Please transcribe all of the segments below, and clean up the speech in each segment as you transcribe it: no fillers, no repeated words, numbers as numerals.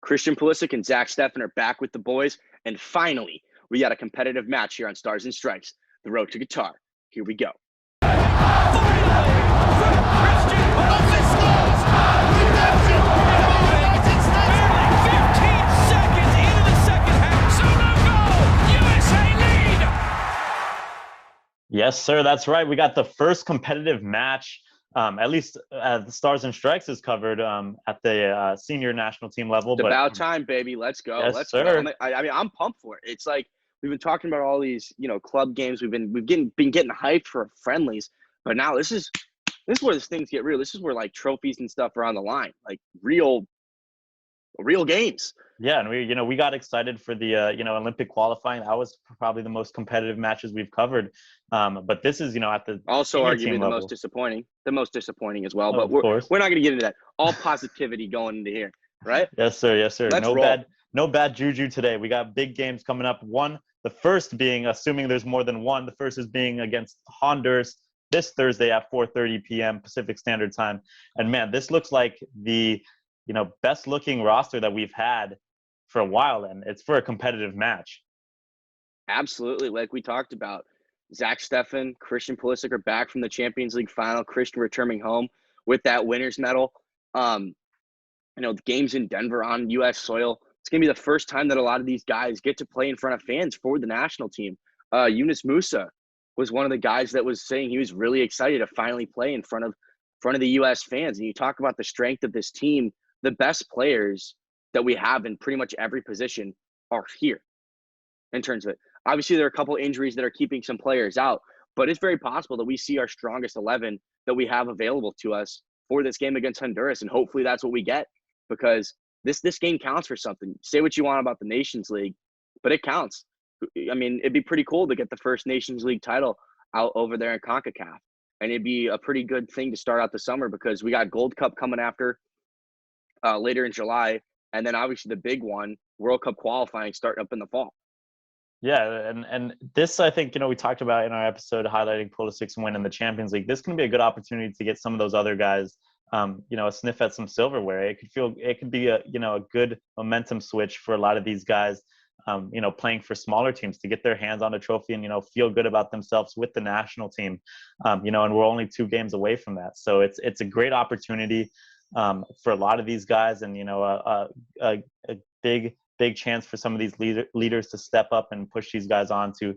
Christian Pulisic and Zach Steffen are back with the boys, and finally, we got a competitive match here on Stars and Stripes, the road to Qatar. Here we go. Yes, sir. That's right. We got the first competitive match, at least the Stars and Stripes is covered at the senior national team level. It's about time, baby. Let's go. Yes, Let's sir. go. I mean, I'm pumped for it. It's like we've been talking about all these, club games. We've been getting hyped for friendlies, but now this is where these things get real. This is where like trophies and stuff are on the line, like real games. Yeah, and we got excited for the Olympic qualifying. That was probably the most competitive matches we've covered. But this is at the also arguably the level. most disappointing as well. Oh, but we're not going to get into that. All positivity going into here, right? Yes, sir. Yes, sir. Let's roll. No bad juju today. We got big games coming up. The first being, assuming there's more than one, the first is being against Honduras this Thursday at 4:30 p.m. Pacific Standard Time. And man, this looks like the best looking roster that we've had for a while, and it's for a competitive match. Absolutely. Like we talked about, Zach Steffen, Christian Pulisic are back from the Champions League final. Christian returning home with that winner's medal. The game's in Denver on U.S. soil. It's going to be the first time that a lot of these guys get to play in front of fans for the national team. Yunus Musa was one of the guys that was saying he was really excited to finally play in front of the U.S. fans. And you talk about the strength of this team, the best players that we have in pretty much every position are here in terms of it. Obviously, there are a couple injuries that are keeping some players out, but it's very possible that we see our strongest 11 that we have available to us for this game against Honduras, and hopefully that's what we get, because this game counts for something. Say what you want about the Nations League, but it counts. I mean, it'd be pretty cool to get the first Nations League title out over there in CONCACAF, and it'd be a pretty good thing to start out the summer because we got Gold Cup coming after later in July. And then obviously the big one, World Cup qualifying, starting up in the fall. Yeah, and this, I think, we talked about in our episode highlighting Pulisic's win in the Champions League. This can be a good opportunity to get some of those other guys, a sniff at some silverware. It could be a good momentum switch for a lot of these guys, playing for smaller teams to get their hands on a trophy and, feel good about themselves with the national team, and we're only 2 games away from that. So it's a great opportunity for a lot of these guys, and a big chance for some of these leaders to step up and push these guys on to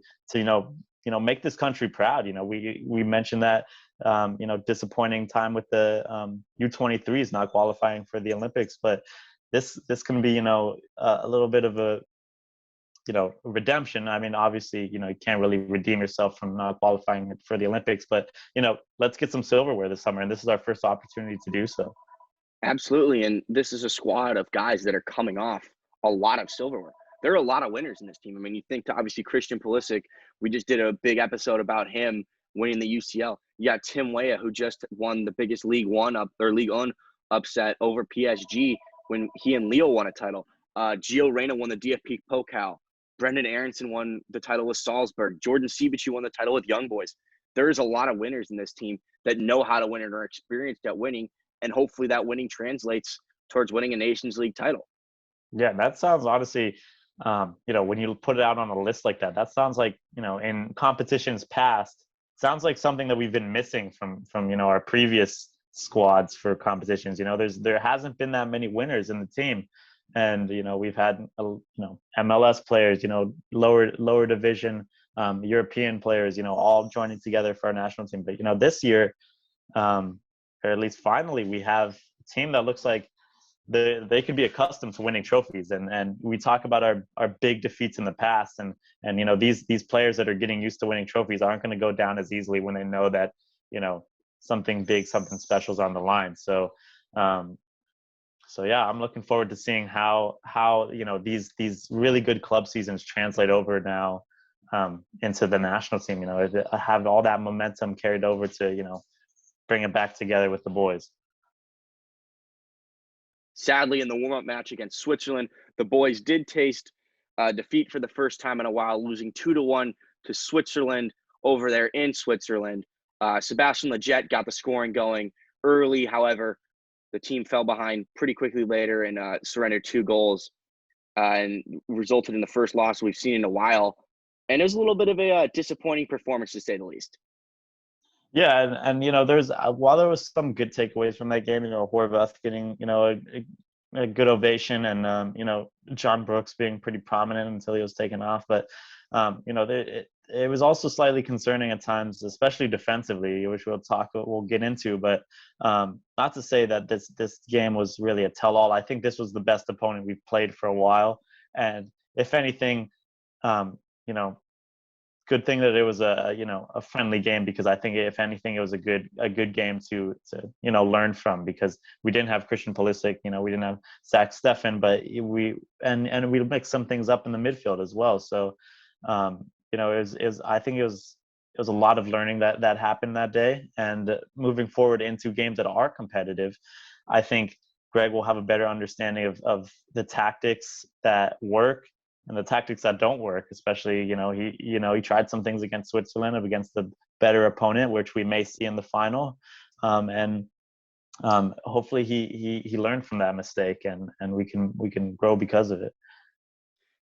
make this country proud. We mentioned that disappointing time with the U23s not qualifying for the Olympics, but this can be a little bit of a redemption. I mean, obviously, you can't really redeem yourself from not qualifying for the Olympics, but let's get some silverware this summer, and this is our first opportunity to do so. Absolutely. And this is a squad of guys that are coming off a lot of silverware. There are a lot of winners in this team. I mean, you think to obviously Christian Pulisic, we just did a big episode about him winning the UCL. You got Tim Weah, who just won the biggest League One upset over PSG when he and Leo won a title. Gio Reyna won the DFP Pokal. Brendan Aronson won the title with Salzburg. Jordan Sibic won the title with Young Boys. There is a lot of winners in this team that know how to win and are experienced at winning. And hopefully that winning translates towards winning a Nations League title. Yeah, that sounds honestly, when you put it out on a list like that, that sounds like, in competitions past, sounds like something that we've been missing from our previous squads for competitions. There hasn't been that many winners in the team. And, we've had, MLS players, lower division, European players, all joining together for our national team. But, this year, or at least finally, we have a team that looks like they could be accustomed to winning trophies. And we talk about our big defeats in the past. And these players that are getting used to winning trophies aren't going to go down as easily when they know that, something big, something special is on the line. So yeah, I'm looking forward to seeing how these really good club seasons translate over now into the national team. Have all that momentum carried over to bring it back together with the boys. Sadly, in the warm-up match against Switzerland, the boys did taste defeat for the first time in a while, losing 2-1 to Switzerland over there in Switzerland. Sebastian Lletget got the scoring going early. However, the team fell behind pretty quickly later and surrendered 2 goals and resulted in the first loss we've seen in a while. And it was a little bit of a disappointing performance, to say the least. Yeah, and there's while there was some good takeaways from that game, Horvath getting a good ovation, and John Brooks being pretty prominent until he was taken off, but it was also slightly concerning at times, especially defensively, which we'll get into. But not to say that this game was really a tell-all. I think this was the best opponent we've played for a while, and if anything, good thing that it was a friendly game, because I think if anything it was a good game to learn from, because we didn't have Christian Pulisic, we didn't have Zach Steffen, but we mixed some things up in the midfield as well. So I think it was a lot of learning that happened that day, and moving forward into games that are competitive, I think Greg will have a better understanding of the tactics that work and the tactics that don't work. Especially, he tried some things against Switzerland, against the better opponent, which we may see in the final, and hopefully he learned from that mistake, and we can grow because of it.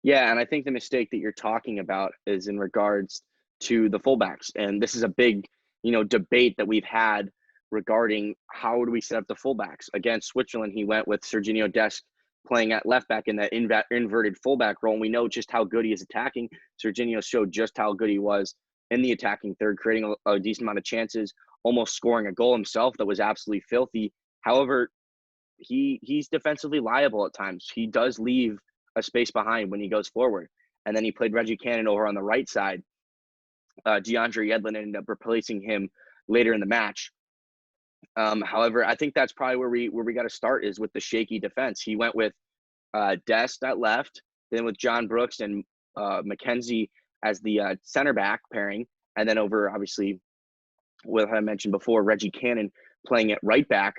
Yeah, and I think the mistake that you're talking about is in regards to the fullbacks, and this is a big debate that we've had regarding how do we set up the fullbacks. Against Switzerland, he went with Serginho Dest playing at left back in that inverted fullback role, and we know just how good he is attacking. Serginho showed just how good he was in the attacking third, creating a decent amount of chances, almost scoring a goal himself that was absolutely filthy. However, he's defensively liable at times. He does leave a space behind when he goes forward. And then he played Reggie Cannon over on the right side. DeAndre Yedlin ended up replacing him later in the match. However, I think that's probably where we got to start, is with the shaky defense. He went with Dest at left, then with John Brooks and McKenzie as the center back pairing, and then over, obviously, what I mentioned before, Reggie Cannon playing at right back.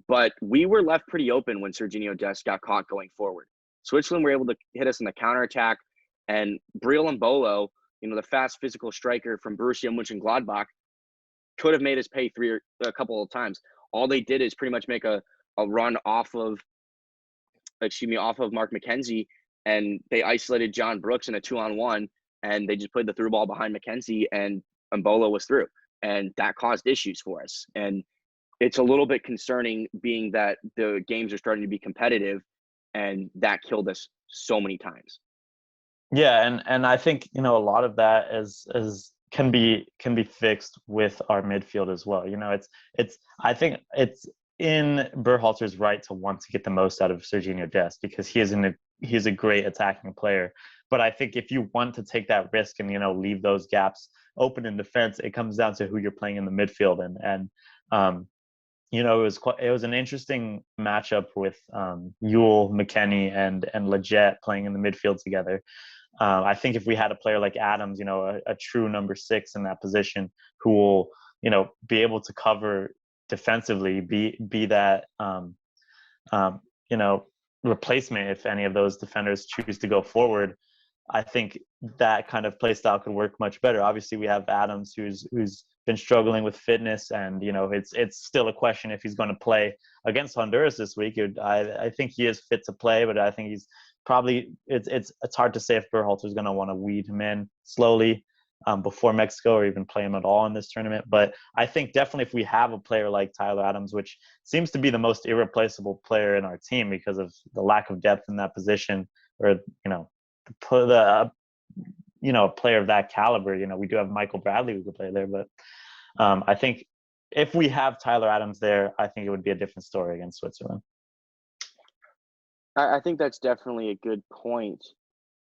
But we were left pretty open when Serginho Dest got caught going forward. Switzerland were able to hit us in the counterattack, and Breel Embolo, the fast physical striker from Borussia Mönchengladbach, could have made us pay a couple of times. All they did is pretty much make a run off of Mark McKenzie, and they isolated John Brooks in a 2-on-1, and they just played the through ball behind McKenzie, and Embolo was through, and that caused issues for us. And it's a little bit concerning, being that the games are starting to be competitive, and that killed us so many times. Yeah, and I think a lot of that can be fixed with our midfield as well. I think it's in Berhalter's right to want to get the most out of Serginho Dest, because he's a great attacking player. But I think if you want to take that risk and leave those gaps open in defense, it comes down to who you're playing in the midfield. And it was an interesting matchup with Yule, McKennie, and Leggett playing in the midfield together. I think if we had a player like Adams, a true number 6 in that position, who will, be able to cover defensively, be that, replacement if any of those defenders choose to go forward, I think that kind of play style could work much better. Obviously, we have Adams, who's been struggling with fitness, and it's still a question if he's going to play against Honduras this week. I think he is fit to play, but I think he's probably it's hard to say if Berhalter is going to want to weed him in slowly before Mexico, or even play him at all in this tournament. But I think definitely if we have a player like Tyler Adams, which seems to be the most irreplaceable player in our team because of the lack of depth in that position, or a player of that caliber. We do have Michael Bradley who could play there, but I think if we have Tyler Adams there, I think it would be a different story against Switzerland. I think that's definitely a good point.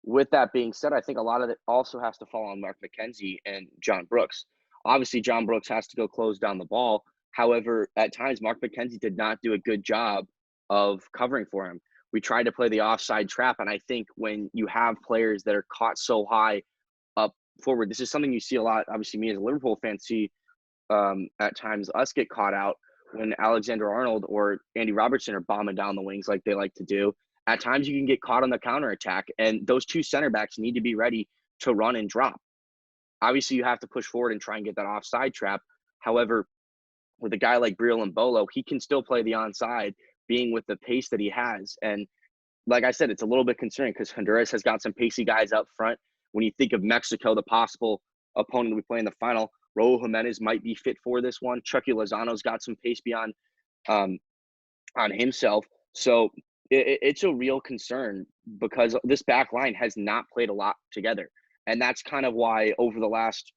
With that being said, I think a lot of it also has to fall on Mark McKenzie and John Brooks. Obviously, John Brooks has to go close down the ball. However, at times, Mark McKenzie did not do a good job of covering for him. We tried to play the offside trap, and I think when you have players that are caught so high up forward, this is something you see a lot. Obviously, me as a Liverpool fan see at times us get caught out when Alexander-Arnold or Andy Robertson are bombing down the wings like they like to do. At times you can get caught on the counterattack, and those two center backs need to be ready to run and drop. Obviously, you have to push forward and try and get that offside trap. However, with a guy like Briel and Bolo, he can still play the onside, being with the pace that he has. And like I said, it's a little bit concerning because Honduras has got some pacey guys up front. When you think of Mexico, the possible opponent we play in the final, Raul Jimenez might be fit for this one. Chucky Lozano's got some pace beyond on himself. So it's a real concern because this back line has not played a lot together. And that's kind of why over the last,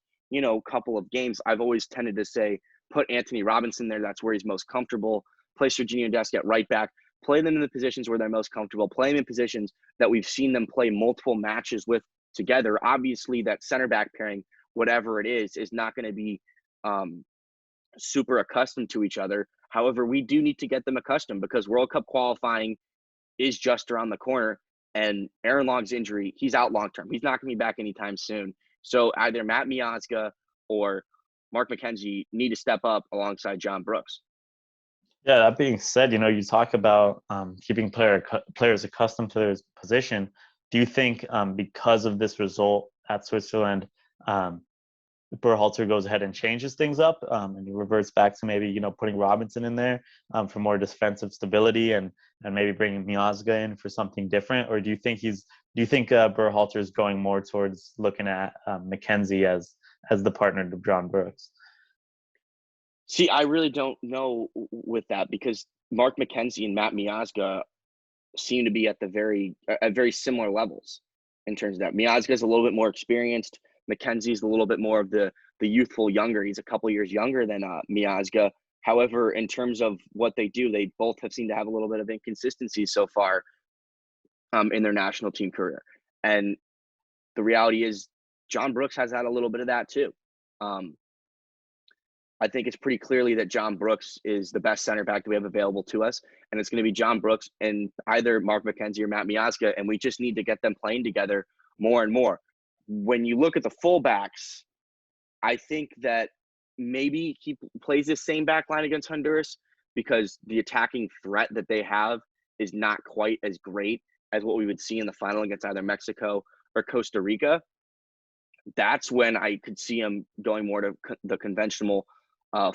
couple of games, I've always tended to say, put Anthony Robinson there. That's where he's most comfortable. Play Serginho Dest at right back. Play them in the positions where they're most comfortable. Play them in positions that we've seen them play multiple matches with together. Obviously, that center back pairing, whatever it is not going to be super accustomed to each other. However, we do need to get them accustomed because World Cup qualifying is just around the corner. And Aaron Long's injury, he's out long term. He's not going to be back anytime soon. So either Matt Miazga or Mark McKenzie need to step up alongside John Brooks. Yeah, that being said, you talk about keeping players accustomed to their position. Do you think because of this result at Switzerland, Berhalter goes ahead and changes things up and he reverts back to maybe, putting Robinson in there for more defensive stability and maybe bringing Miazga in for something different? Or do you think Berhalter is going more towards looking at McKenzie as the partner to John Brooks? See, I really don't know with that because Mark McKenzie and Matt Miazga seem to be at very similar levels in terms of that. Miazga is a little bit more experienced. McKenzie's a little bit more of the youthful younger. He's a couple years younger than Miazga. However, in terms of what they do, they both have seemed to have a little bit of inconsistency so far in their national team career. And the reality is John Brooks has had a little bit of that too. I think it's pretty clearly that John Brooks is the best center back that we have available to us. And it's going to be John Brooks and either Mark McKenzie or Matt Miazga. And we just need to get them playing together more and more. When you look at the fullbacks, I think that maybe he plays this same back line against Honduras because the attacking threat that they have is not quite as great as what we would see in the final against either Mexico or Costa Rica. That's when I could see him going more to the conventional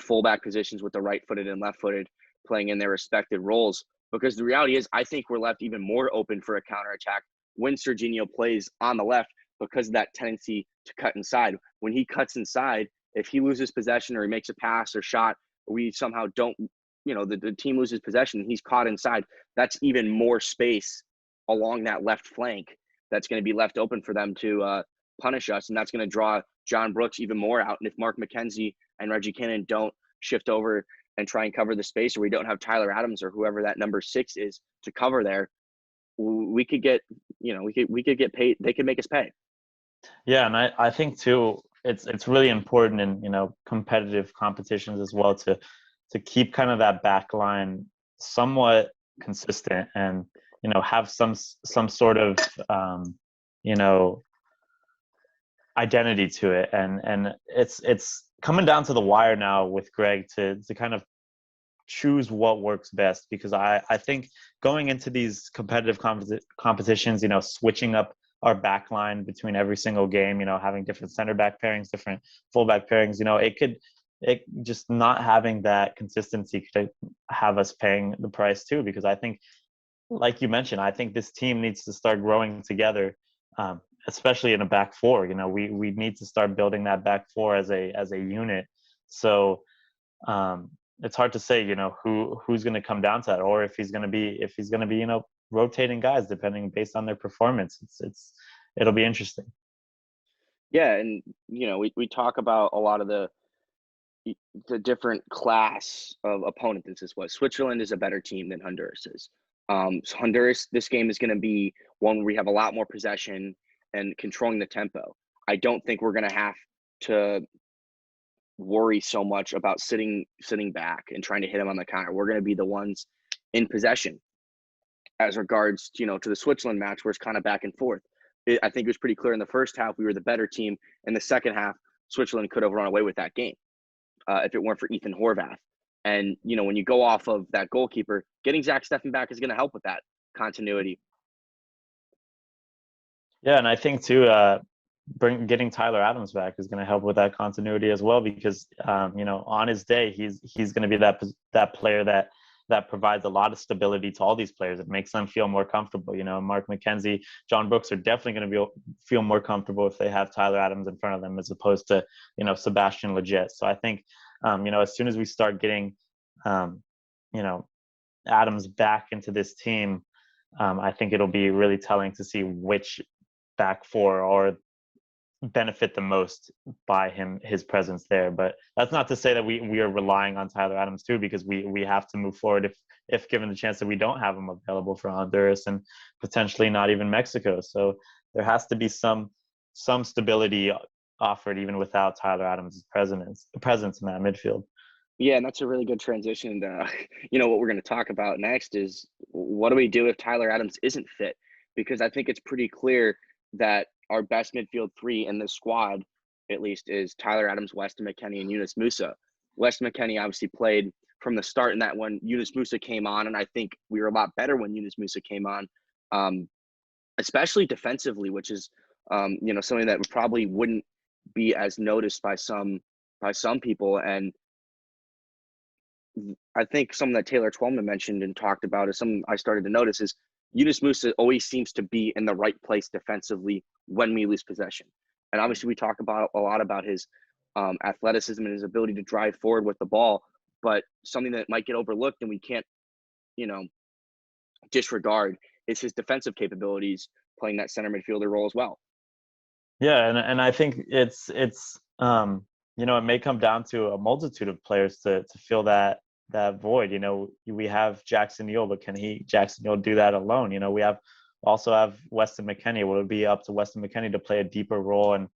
fullback positions with the right-footed and left-footed playing in their respective roles. Because the reality is, I think we're left even more open for a counterattack when Serginho plays on the left because of that tendency to cut inside. When he cuts inside, if he loses possession or he makes a pass or shot, we somehow don't, the team loses possession and he's caught inside, that's even more space along that left flank that's going to be left open for them to punish us, and that's going to draw John Brooks even more out. And if Mark McKenzie and Reggie Cannon don't shift over and try and cover the space, or we don't have Tyler Adams or whoever that number 6 is to cover there, we could get, we could get paid. They could make us pay. Yeah, and I think too, it's really important in competitive competitions as well to keep kind of that back line somewhat consistent and have some sort of identity to it, and it's coming down to the wire now with Greg to kind of choose what works best, because I think going into these competitive competitions, switching up our back line between every single game, having different center back pairings, different fullback pairings, it just not having that consistency could have us paying the price too, because I think, like you mentioned, I think this team needs to start growing together, especially in a back four. We need to start building that back four as a unit. So it's hard to say, who's going to come down to that, or if he's going to be, rotating guys depending based on their performance. It'll be interesting. Yeah, and we talk about a lot of the different class of opponent this was. Switzerland is a better team than Honduras is. So Honduras, this game is going to be one where we have a lot more possession and controlling the tempo. I don't think we're going to have to worry so much about sitting back and trying to hit them on the counter. We're going to be the ones in possession. As regards, to the Switzerland match, where it's kind of back and forth. I think it was pretty clear in the first half we were the better team. In the second half, Switzerland could have run away with that game if it weren't for Ethan Horvath. And, when you go off of that goalkeeper, getting Zach Steffen back is going to help with that continuity. Yeah, and I think too, getting Tyler Adams back is going to help with that continuity as well, because on his day he's going to be that player that provides a lot of stability to all these players. It makes them feel more comfortable. Mark McKenzie, John Brooks are definitely going to feel more comfortable if they have Tyler Adams in front of them as opposed to Sebastian Lletget. So I think as soon as we start getting Adams back into this team, I think it'll be really telling to see which back four are benefit the most by his presence there. But that's not to say that we are relying on Tyler Adams too, because we have to move forward if given the chance that we don't have him available for Honduras and potentially not even Mexico. So there has to be some stability offered even without Tyler Adams' presence in that midfield. Yeah, and that's a really good transition to, what we're going to talk about next is what do we do if Tyler Adams isn't fit? Because I think it's pretty clear that our best midfield three in this squad, at least, is Tyler Adams, Weston McKennie, and Yunus Musah. Weston McKennie obviously played from the start in that when Yunus Musah came on, and I think we were a lot better when Yunus Musah came on, especially defensively, which is, something that probably wouldn't be as noticed by some people. And I think something that Taylor Twelman mentioned and talked about is something I started to notice is Yunus Musah always seems to be in the right place defensively when we lose possession. And obviously we talk about a lot about his athleticism and his ability to drive forward with the ball, but something that might get overlooked and we can't, disregard is his defensive capabilities playing that center midfielder role as well. Yeah, and I think it's it may come down to a multitude of players to fill that void. We have Jackson Newell, but can Jackson Newell do that alone? We also have Weston McKennie. Will it be up to Weston McKennie to play a deeper role and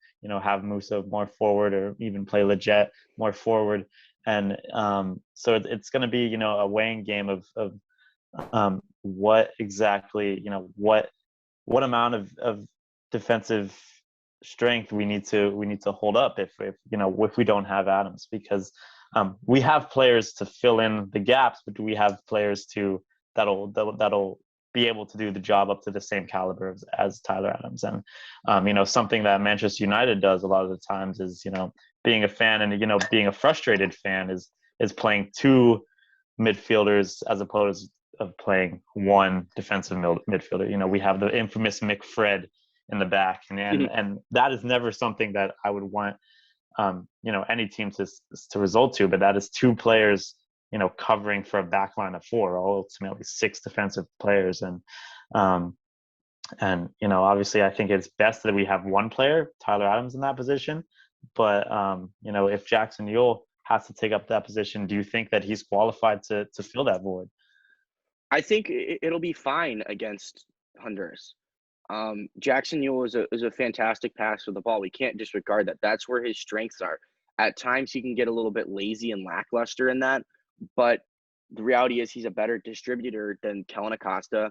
have Musah more forward, or even play Lletget more forward? And so it's going to be a weighing game of what exactly what amount of defensive strength we need to hold up if we don't have Adams, because we have players to fill in the gaps, but do we have players that'll be able to do the job up to the same caliber as Tyler Adams? And something that Manchester United does a lot of the times is being a fan and being a frustrated fan is playing two midfielders as opposed of playing one defensive midfielder. We have the infamous McFred in the back, and that is never something that I would want any team to result to, but that is two players covering for a back line of four, ultimately six defensive players. And obviously I think it's best that we have one player, Tyler Adams, in that position, but if Jackson Newell has to take up that position, do you think that he's qualified to fill that void? I think it'll be fine against Honduras. Jackson Newell is a fantastic passer of the ball. We can't disregard that. That's where his strengths are. At times he can get a little bit lazy and lackluster in that, but the reality is he's a better distributor than Kellen Acosta.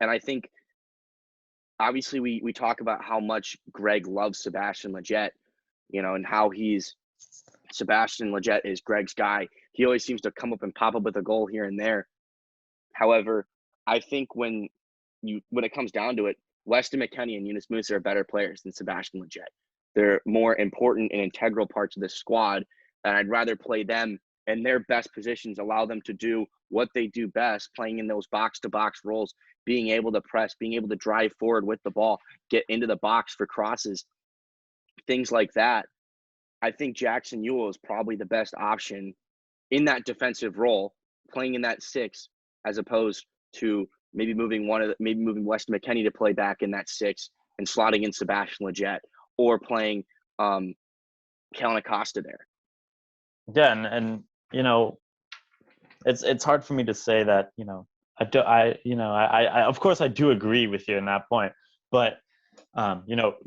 And I think obviously we talk about how much Greg loves Sebastian Lletget, and how Sebastian Lletget is Greg's guy. He always seems to come up and pop up with a goal here and there. However, I think when it comes down to it, Weston McKennie and Yunus Musah are better players than Sebastian Lletget. They're more important and integral parts of the squad, and I'd rather play them in their best positions, allow them to do what they do best, playing in those box-to-box roles, being able to press, being able to drive forward with the ball, get into the box for crosses, things like that. I think Jackson Newell is probably the best option in that defensive role, playing in that six, as opposed to maybe moving Weston McKennie to play back in that six and slotting in Sebastian Lletget, or playing Kellen Acosta there. Yeah, and it's hard for me to say that I of course I do agree with you in that point, but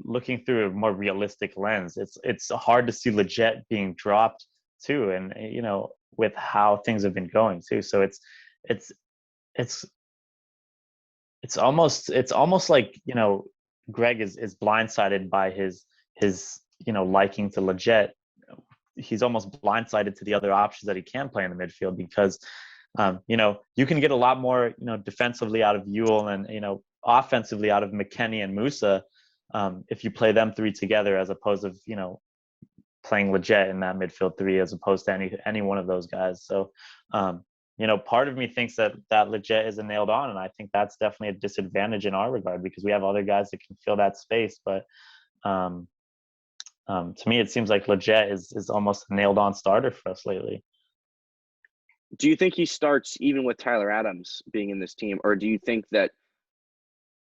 looking through a more realistic lens, it's hard to see Lletget being dropped too, and with how things have been going too. So it's almost like Greg is blindsided by his liking to Lletget. He's almost blindsided to the other options that he can play in the midfield, because you can get a lot more defensively out of Ewell and offensively out of McKennie and Musah if you play them three together as opposed to, playing Leggett in that midfield three as opposed to any one of those guys. So, part of me thinks that Leggett isn't nailed on, and I think that's definitely a disadvantage in our regard because we have other guys that can fill that space. But to me, it seems like Leggett is almost a nailed on starter for us lately. Do you think he starts even with Tyler Adams being in this team, or do you think that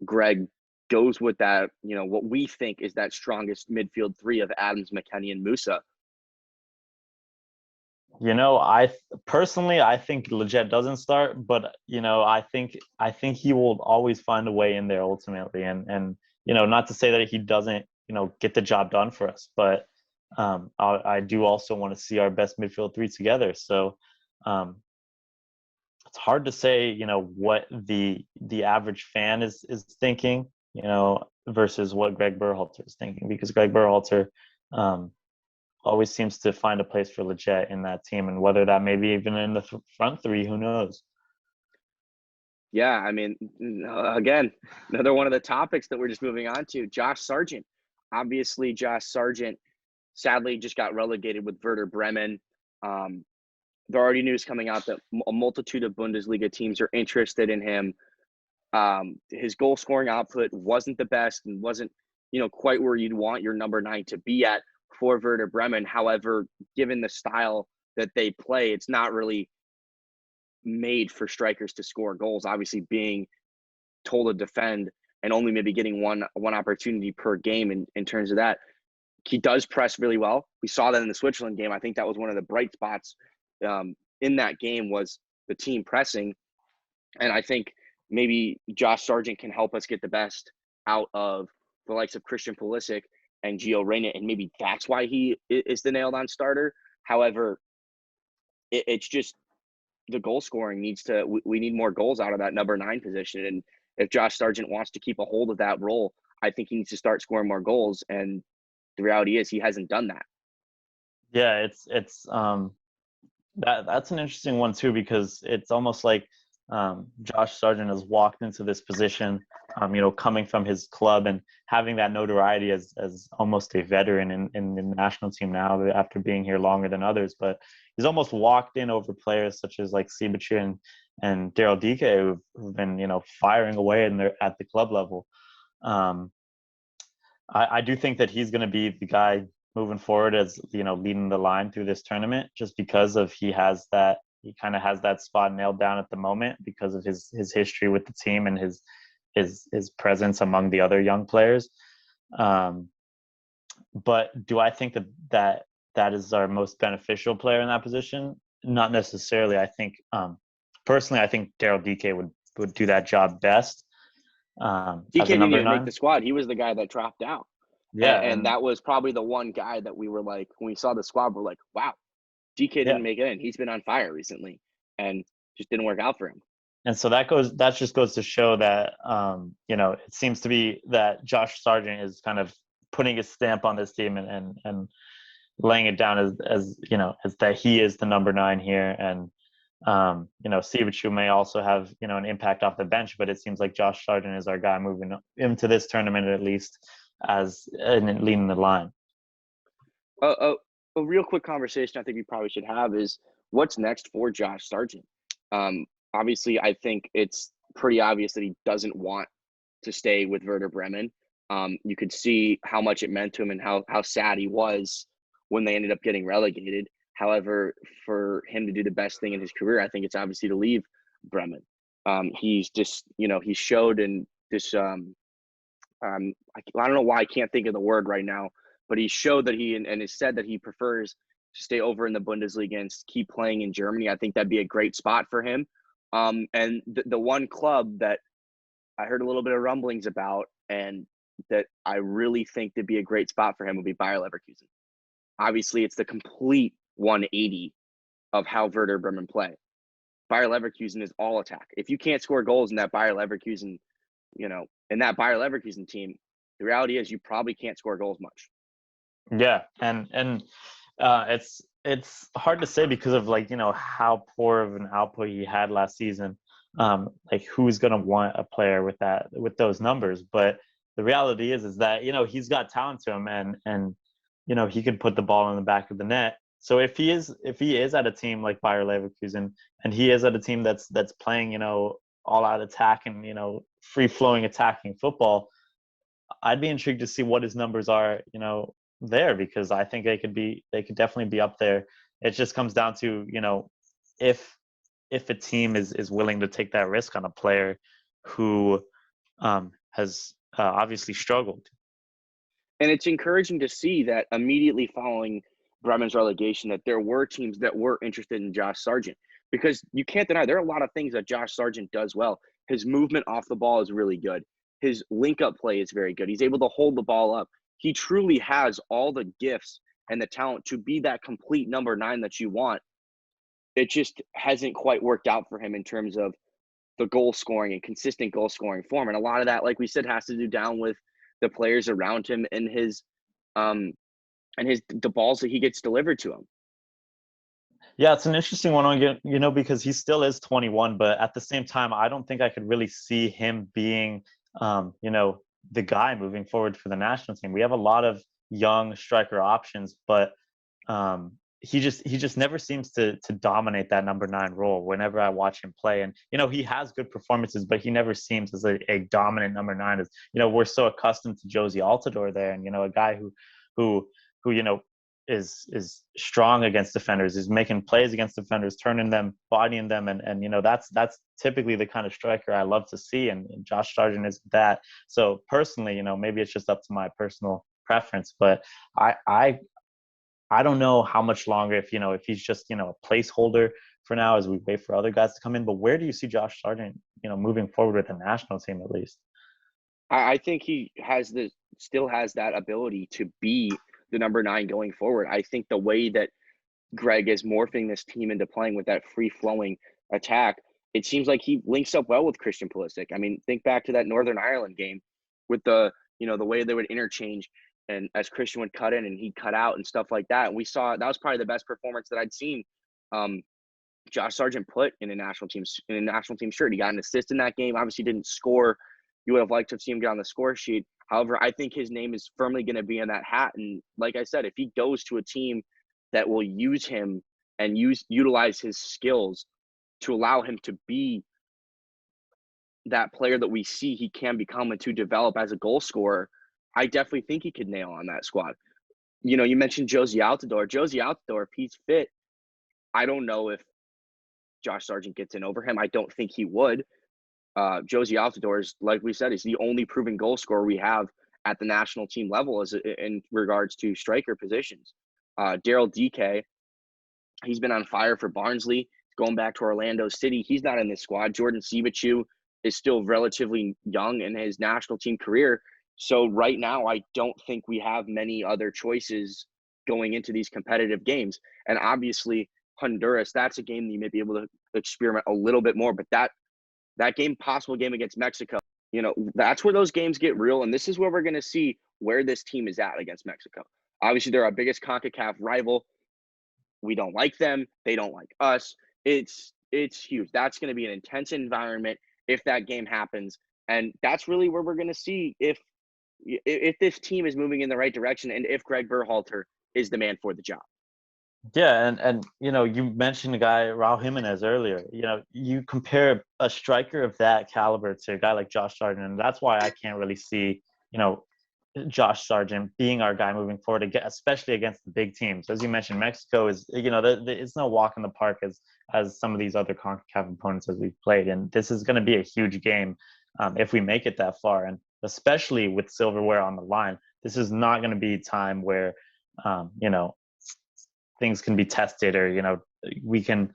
Greg goes with that, what we think is that strongest midfield three of Adams, McKennie, and Musa? I personally think Leggett doesn't start, but I think he will always find a way in there ultimately, and not to say that he doesn't get the job done for us, but I do also want to see our best midfield three together. So it's hard to say what the average fan is thinking versus what Greg Berhalter is thinking, because Greg Berhalter always seems to find a place for Leggett in that team, and whether that may be even in the front three, who knows? Yeah, I mean, again, another one of the topics that we're just moving on to, Josh Sargent. Obviously, Josh Sargent sadly just got relegated with Werder Bremen. There are already news coming out that a multitude of Bundesliga teams are interested in him. His goal scoring output wasn't the best and wasn't, quite where you'd want your number 9 to be at for Werder Bremen. However, given the style that they play, it's not really made for strikers to score goals. Obviously, being told to defend and only maybe getting one opportunity per game in terms of that. He does press really well. We saw that in the Switzerland game. I think that was one of the bright spots in that game was the team pressing. And I think maybe Josh Sargent can help us get the best out of the likes of Christian Pulisic and Gio Reyna, and maybe that's why he is the nailed-on starter. However, it's just the goal scoring needs to – we need more goals out of that number 9 position. And if Josh Sargent wants to keep a hold of that role, I think he needs to start scoring more goals. And the reality is he hasn't done that. Yeah, it's that's an interesting one too, because it's almost like Josh Sargent has walked into this position, coming from his club and having that notoriety as almost a veteran in the national team now after being here longer than others. But he's almost walked in over players such as like Sibachu and Daryl Dike who've been, firing away at the club level. I do think that he's going to be the guy moving forward as, leading the line through this tournament, just because of he kind of has that spot nailed down at the moment because of his history with the team and his presence among the other young players. But do I think that is our most beneficial player in that position? Not necessarily. I think personally, I think Daryl Dike would do that job best. Dike didn't even make the squad. He was the guy that dropped out. Yeah, and that was probably the one guy that we were like, when we saw the squad, we're like, wow, DK didn't make it in. He's been on fire recently, and just didn't work out for him. And so that just goes to show that it seems to be that Josh Sargent is kind of putting his stamp on this team and laying it down as that he is the number 9 here. And Sibachu may also have an impact off the bench, but it seems like Josh Sargent is our guy moving into this tournament, at least as leading the line. A real quick conversation I think we probably should have is what's next for Josh Sargent. Obviously, I think it's pretty obvious that he doesn't want to stay with Werder Bremen. You could see how much it meant to him and how sad he was when they ended up getting relegated. However, for him to do the best thing in his career, I think it's obviously to leave Bremen. He's just, he showed in this I don't know why I can't think of the word right now, but he showed that and has said that he prefers to stay over in the Bundesliga and keep playing in Germany. I think that'd be a great spot for him. And the one club that I heard a little bit of rumblings about and that I really think to be a great spot for him would be Bayer Leverkusen. Obviously, it's the complete 180 of how Werder Bremen play. Bayer Leverkusen is all attack. If you can't score goals in that Bayer Leverkusen, in that Bayer Leverkusen team, the reality is you probably can't score goals much. Yeah, and it's hard to say because of how poor of an output he had last season. Who's going to want a player with those numbers? But the reality is that, he's got talent to him, and he could put the ball in the back of the net. So if he is at a team like Bayer Leverkusen, and he is at a team that's playing, all out attack and, free flowing attacking football, I'd be intrigued to see what his numbers are, there, because I think they could definitely be up there. It just comes down to, if a team is willing to take that risk on a player who has obviously struggled. And it's encouraging to see that immediately following Bremen's relegation, that there were teams that were interested in Josh Sargent, because you can't deny there are a lot of things that Josh Sargent does well. His movement off the ball is really good. His link-up play is very good. He's able to hold the ball up. He truly has all the gifts and the talent to be that complete number 9 that you want. It just hasn't quite worked out for him in terms of the goal scoring and consistent goal scoring form. And a lot of that, like we said, has to do down with the players around him and the balls that he gets delivered to him. Yeah, it's an interesting one on, because he still is 21, but at the same time, I don't think I could really see him being, the guy moving forward for the national team. We have a lot of young striker options, but he just never seems to dominate that number 9 role whenever I watch him play. And, he has good performances, but he never seems as a dominant number 9. As, we're so accustomed to Josie Altidore there, and, a guy who is strong against defenders, is making plays against defenders, turning them, bodying them, and that's typically the kind of striker I love to see, and Josh Sargent is that. So personally, maybe it's just up to my personal preference, but I don't know how much longer, if he's just a placeholder for now as we wait for other guys to come in. But where do you see Josh Sargent moving forward with the national team, at least? I think he still has that ability to be the number 9 going forward. I think the way that Greg is morphing this team into playing with that free-flowing attack, it seems like he links up well with Christian Pulisic. I mean, think back to that Northern Ireland game with the way they would interchange, and as Christian would cut in and he'd cut out and stuff like that. And we saw that was probably the best performance that I'd seen Josh Sargent put in a national team shirt. He got an assist in that game. Obviously didn't score. You would have liked to have seen him get on the score sheet. However, I think his name is firmly going to be in that hat. And like I said, if he goes to a team that will use him and utilize his skills to allow him to be that player that we see he can become and to develop as a goal scorer, I definitely think he could nail on that squad. You mentioned Josie Altidore. Josie Altidore, if he's fit, I don't know if Josh Sargent gets in over him. I don't think he would. Josie Altidore is, like we said, is the only proven goal scorer we have at the national team level in regards to striker positions. Daryl DK, he's been on fire for Barnsley, going back to Orlando City. He's not in this squad. Jordan Sivachu is still relatively young in his national team career. So right now, I don't think we have many other choices going into these competitive games. And obviously, Honduras, that's a game that you may be able to experiment a little bit more. But that possible game against Mexico, that's where those games get real. And this is where we're going to see where this team is at against Mexico. Obviously, they're our biggest CONCACAF rival. We don't like them. They don't like us. It's huge. That's going to be an intense environment if that game happens. And that's really where we're going to see if this team is moving in the right direction and if Greg Berhalter is the man for the job. Yeah, and you mentioned the guy Raul Jimenez earlier. You compare a striker of that caliber to a guy like Josh Sargent, and that's why I can't really see Josh Sargent being our guy moving forward, especially against the big teams. As you mentioned, Mexico is it's no walk in the park as some of these other CONCACAF opponents as we've played, and this is going to be a huge game if we make it that far, and especially with silverware on the line. This is not going to be time where things can be tested, or we can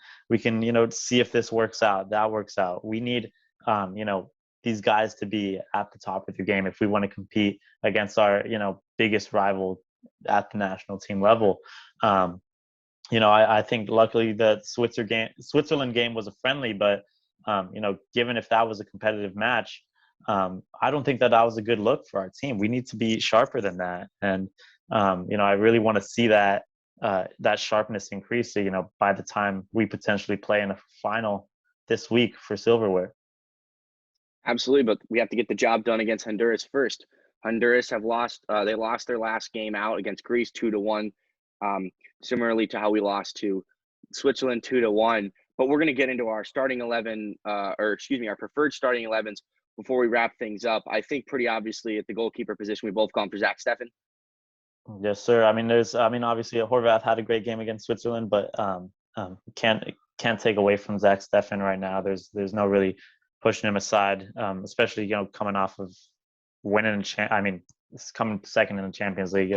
see if this works out, that works out. We need these guys to be at the top of the game if we want to compete against our biggest rival at the national team level. I think luckily the Switzerland game was a friendly, but given if that was a competitive match, I don't think that was a good look for our team. We need to be sharper than that, and I really want to see that sharpness increase, by the time we potentially play in a final this week for silverware. Absolutely, but we have to get the job done against Honduras first. Honduras have lost. They lost their last game out against Greece 2-1. Similarly to how we lost to Switzerland 2-1. But we're going to get into our starting 11, our preferred starting 11s before we wrap things up. I think pretty obviously at the goalkeeper position, we've both gone for Zach Steffen. Yes, sir. Obviously Horvath had a great game against Switzerland, but can't take away from Zach Steffen right now. There's no really pushing him aside, especially coming off of winning. Coming second in the Champions League.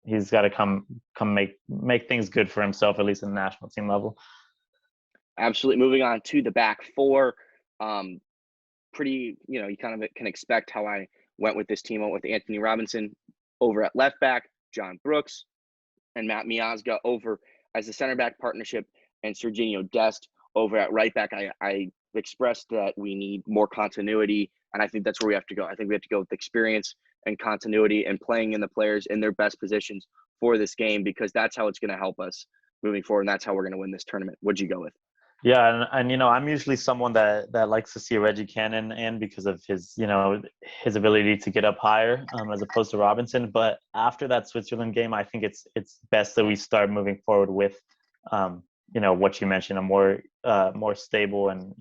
He's got to come make things good for himself, at least in the national team level. Absolutely. Moving on to the back four. You kind of can expect how I went with this team. I went with Anthony Robinson over at left back, John Brooks and Matt Miazga over as the center back partnership, and Serginho Dest over at right back. I expressed that we need more continuity, and I think that's where we have to go. I think we have to go with experience and continuity and playing in the players in their best positions for this game, because that's how it's going to help us moving forward, and that's how we're going to win this tournament. What'd you go with? Yeah, and I'm usually someone that likes to see Reggie Cannon in because of his ability to get up higher as opposed to Robinson. But after that Switzerland game, I think it's best that we start moving forward with what you mentioned, a more stable and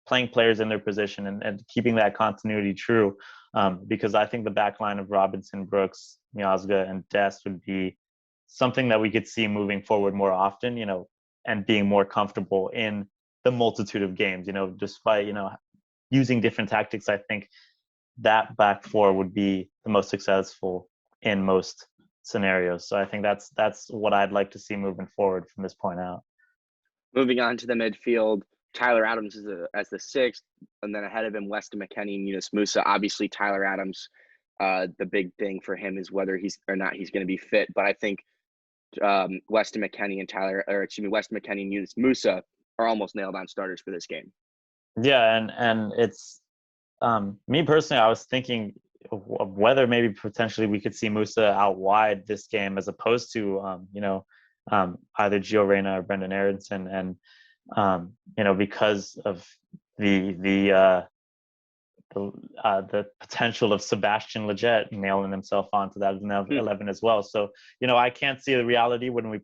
playing players in their position and keeping that continuity true, because I think the back line of Robinson, Brooks, Miazga, and Dest would be something that we could see moving forward more often, and being more comfortable in the multitude of games, despite, using different tactics. I think that back four would be the most successful in most scenarios. So I think that's what I'd like to see moving forward from this point out. Moving on to the midfield, Tyler Adams as the sixth, and then ahead of him, Weston McKennie and Yunus Musa. Obviously, Tyler Adams, the big thing for him is whether he's going to be fit. But I think Weston McKennie and Yunus Musa are almost nailed on starters for this game. Yeah, and it's me personally, I was thinking of whether maybe potentially we could see Musa out wide this game as opposed to either Gio Reyna or Brendan Aronson, and because of the potential of Sebastian Lletget nailing himself onto that 11 as well. So, I can't see the reality when we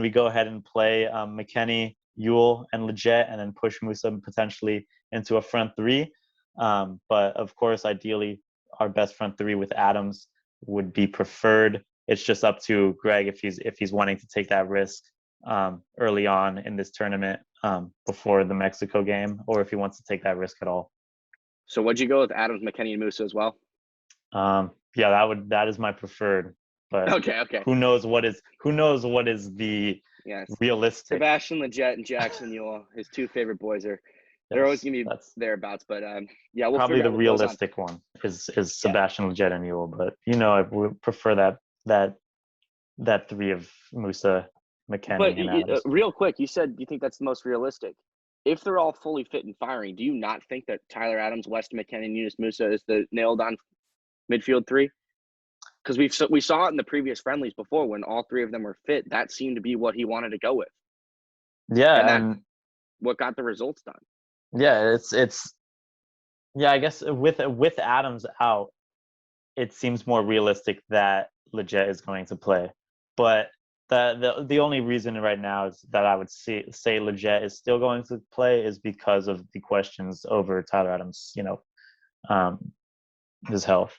go ahead and play McKennie, Ewell, and Lletget, and then push Musa potentially into a front three. But of course, ideally, our best front three with Adams would be preferred. It's just up to Greg if he's wanting to take that risk early on in this tournament before the Mexico game, or if he wants to take that risk at all. So what'd you go with, Adams, McKennie, and Musa as well? Yeah, that is my preferred. But okay. Who knows what is the realistic? Sebastian Lletget and Jackson Ewell, his two favorite boys, they're always gonna be thereabouts. But we'll probably the realistic one is Sebastian Lletget and Ewell. But I would prefer that three of Musa, McKennie, and Adams. Real quick, you said you think that's the most realistic. If they're all fully fit and firing, do you not think that Tyler Adams, Weston McKennie, and Yunus Musa is the nailed-on midfield three? Because we saw it in the previous friendlies before when all three of them were fit. That seemed to be what he wanted to go with. Yeah, and what got the results done. Yeah, I guess with Adams out, it seems more realistic that Lletget is going to play. But the only reason right now is that I would say Lletget is still going to play is because of the questions over Tyler Adams, his health.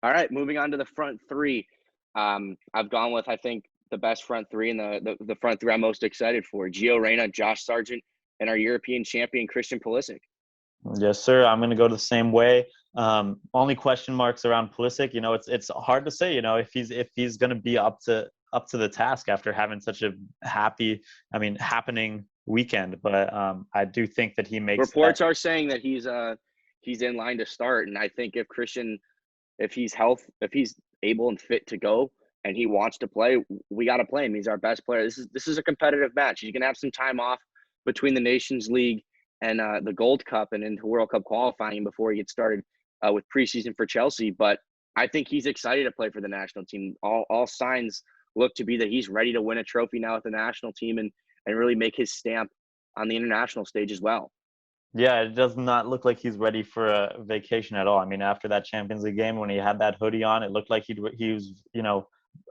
All right, moving on to the front three. I've gone with, I think, the best front three and the front three I'm most excited for. Gio Reyna, Josh Sargent, and our European champion, Christian Pulisic. Yes, sir. I'm going to go the same way. Only question marks around Pulisic. It's hard to say, if he's going to be up to the task after having such a happening weekend. But I do think that he makes. Reports are saying that he's in line to start, and I think if he's able and fit to go and he wants to play, we got to play him. He's our best player. This is a competitive match. He's going to have some time off between the Nations League and the Gold Cup and into World Cup qualifying before he gets started with preseason for Chelsea. But I think he's excited to play for the national team. All signs look to be that he's ready to win a trophy now with the national team and really make his stamp on the international stage as well. Yeah, it does not look like he's ready for a vacation at all. I mean, after that Champions League game, when he had that hoodie on, it looked like he was,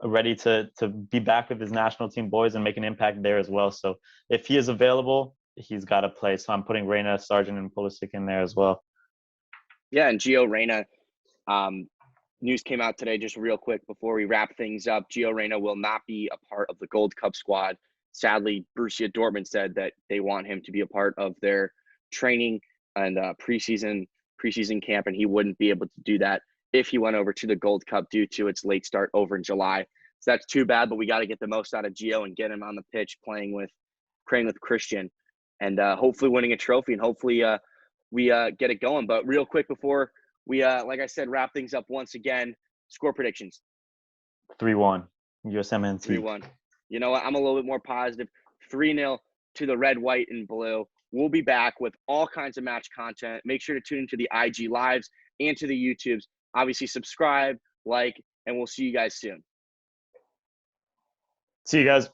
ready to be back with his national team boys and make an impact there as well. So if he is available, he's got to play. So I'm putting Reyna, Sargent, and Pulisic in there as well. Yeah, and Gio Reyna, news came out today just real quick before we wrap things up. Gio Reyna will not be a part of the Gold Cup squad. Sadly, Borussia Dortmund said that they want him to be a part of their training and preseason camp, and he wouldn't be able to do that if he went over to the Gold Cup due to its late start over in July. So that's too bad, but we got to get the most out of Gio and get him on the pitch playing with Christian, and hopefully winning a trophy, and hopefully we get it going. But real quick before we, like I said, wrap things up once again, score predictions. 3-1, USMNT. 3-1. You know what? I'm a little bit more positive. 3-0 to the red, white, and blue. We'll be back with all kinds of match content. Make sure to tune into the IG Lives and to the YouTubes. Obviously, subscribe, like, and we'll see you guys soon. See you guys.